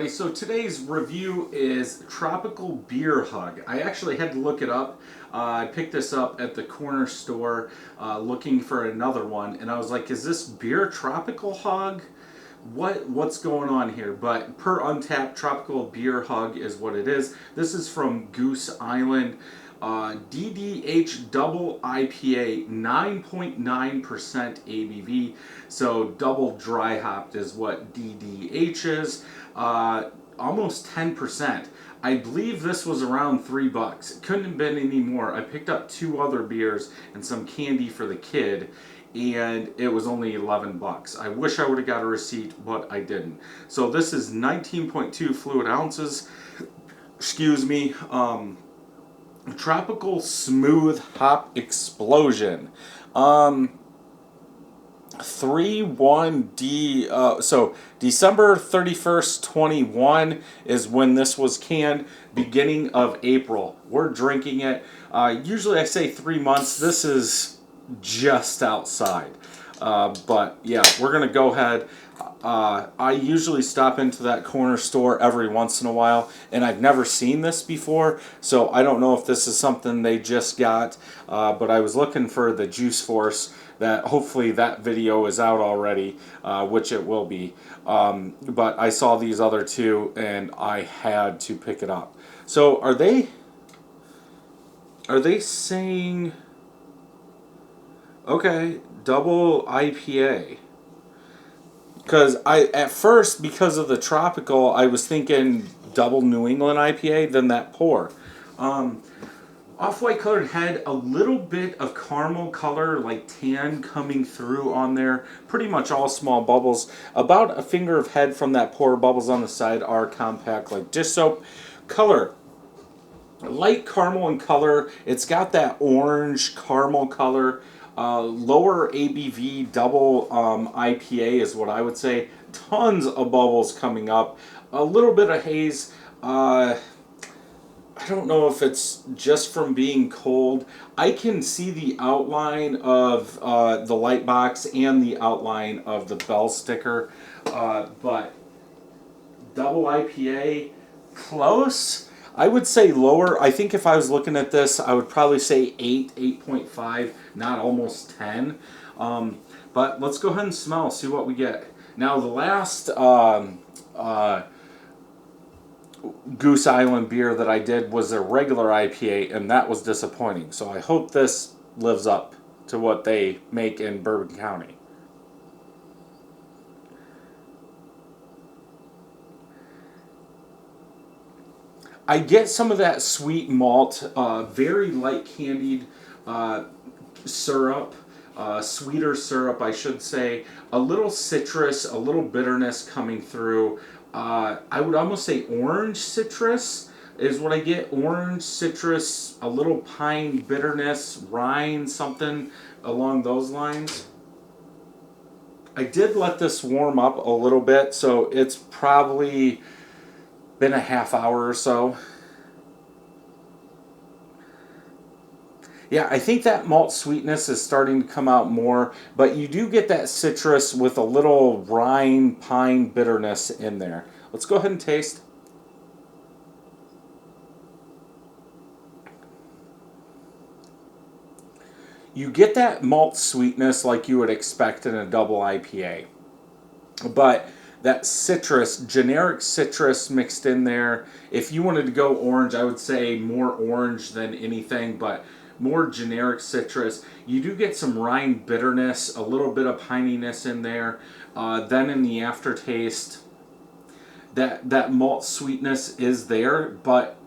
everybody. So today's review is Tropical Beer Hug. I actually had to look it up. I picked this up at the corner store looking for another one, and I was like, is this beer Tropical Hug? What's going on here? But per Untapped, Tropical Beer Hug is what it is. This is from Goose Island. DDH Double IPA, 9.9% ABV, so double dry hopped is what DDH is, almost 10%. I believe this was around $3. It couldn't have been any more. I picked up 2 other beers and some candy for the kid, and it was only $11. I wish I would have got a receipt, but I didn't. So this is 19.2 fluid ounces. Excuse me. Tropical Smooth Hop Explosion. 3/1D. So December 31st, 21 is when this was canned. Beginning of April. We're drinking it. Usually I say 3 months. This is just outside. But yeah, we're going to go ahead. I usually stop into that corner store every once in a while, and I've never seen this before, so I don't know if this is something they just got, but I was looking for the Juice Force. That hopefully that video is out already, which it will be, but I saw these other two and I had to pick it up. So are they saying, okay, double IPA? Because at first, because of the tropical, I was thinking double New England IPA, then that pour. Off-white colored head, a little bit of caramel color, like tan coming through on there. Pretty much all small bubbles. About a finger of head from that pour. Bubbles on the side are compact like dish soap. Color, light caramel in color. It's got that orange caramel color. Lower ABV double IPA is what I would say. Tons of bubbles coming up. A little bit of haze. I don't know if it's just from being cold. I can see the outline of the light box and the outline of the bell sticker. But double IPA, close. I would say lower. I think if I was looking at this, I would probably say 8, 8.5, not almost 10. But let's go ahead and smell, see what we get. Now, the last Goose Island beer that I did was a regular IPA, and that was disappointing. So I hope this lives up to what they make in Bourbon County. I get some of that sweet malt, very light candied syrup, sweeter syrup, I should say. A little citrus, a little bitterness coming through. I would almost say orange citrus is what I get. Orange citrus, a little pine bitterness, rind, something along those lines. I did let this warm up a little bit, so it's probably been a half hour or so. Yeah, I think that malt sweetness is starting to come out more, but you do get that citrus with a little rind, pine bitterness in there. Let's go ahead and taste. You get that malt sweetness like you would expect in a double IPA, but that citrus, generic citrus mixed in there. If you wanted to go orange, I would say more orange than anything, but more generic citrus. You do get some rind bitterness, a little bit of pininess in there. Then in the aftertaste, that malt sweetness is there, but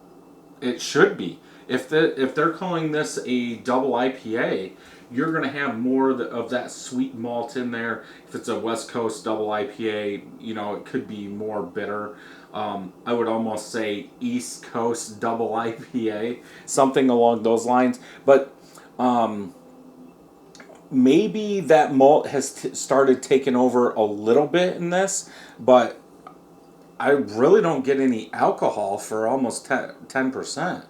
it should be. If they're calling this a double IPA, you're going to have more of that sweet malt in there. If it's a West Coast double IPA, you know, it could be more bitter. I would almost say East Coast double IPA, something along those lines. But maybe that malt has started taking over a little bit in this, but I really don't get any alcohol for almost 10%.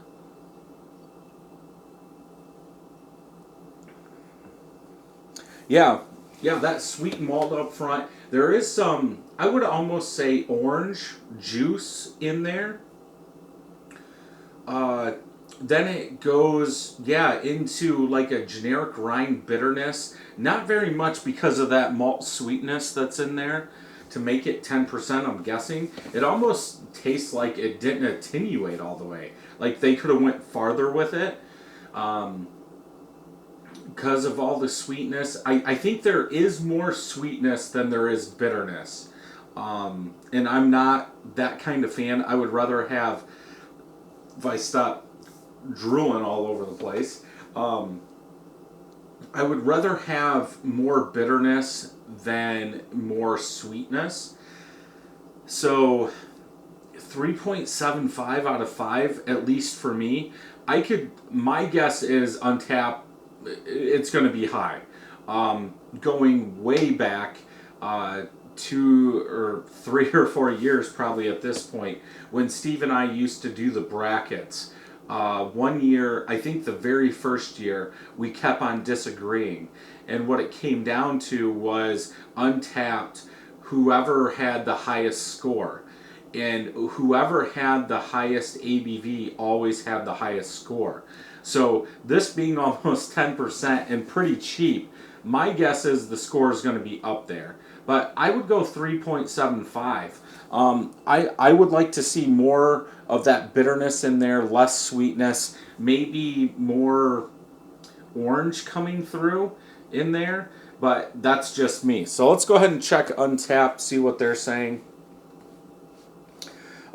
Yeah, that sweet malt up front. There is some, I would almost say, orange juice in there. Then it goes, yeah, into like a generic rind bitterness. Not very much because of that malt sweetness that's in there to make it 10%, I'm guessing. It almost tastes like it didn't attenuate all the way. Like they could have went farther with it. Because of all the sweetness. I think there is more sweetness than there is bitterness. And I'm not that kind of fan. I would rather have, if I stop drooling all over the place, I would rather have more bitterness than more sweetness. So 3.75 out of 5, at least for me. My guess is Untappd, it's going to be high. Going way back 2 or 3 or 4 years probably at this point, when Steve and I used to do the brackets. One year, I think the very first year, we kept on disagreeing. And what it came down to was Untappd, whoever had the highest score. And whoever had the highest ABV always had the highest score. So this being almost 10% and pretty cheap, my guess is the score is going to be up there. But I would go 3.75. I would like to see more of that bitterness in there, less sweetness, maybe more orange coming through in there. But that's just me. So let's go ahead and check Untappd, see what they're saying.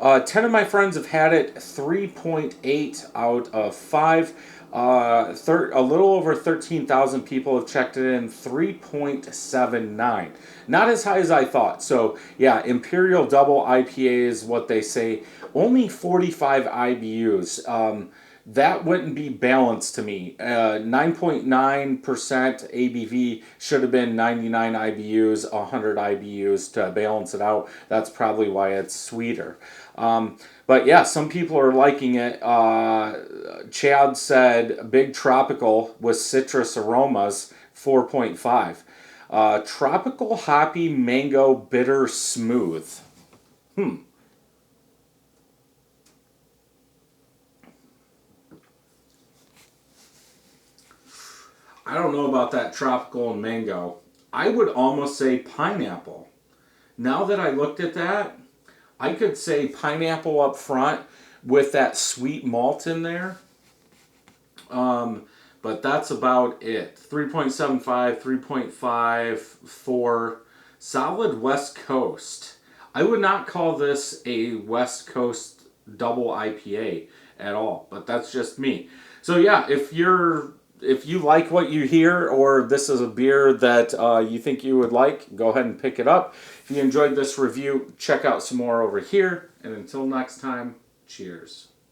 10 of my friends have had it, 3.8 out of 5. A little over 13,000 people have checked it in, 3.79. Not as high as I thought. So, yeah, Imperial Double IPA is what they say. Only 45 IBUs. That wouldn't be balanced to me. 9.9% ABV should have been 99 IBUs, 100 IBUs to balance it out. That's probably why it's sweeter. But yeah, some people are liking it. Chad said Big Tropical with citrus aromas, 4.5. Tropical Hoppy Mango Bitter Smooth. I don't know about that tropical and mango. I would almost say pineapple. Now that I looked at that, I could say pineapple up front with that sweet malt in there. But that's about it. 3.75, 3.5, 4. Solid West Coast. I would not call this a West Coast double IPA at all, but that's just me. So yeah, if you like what you hear, or this is a beer that you think you would like, go ahead and pick it up. If you enjoyed this review, check out some more over here. And until next time, cheers.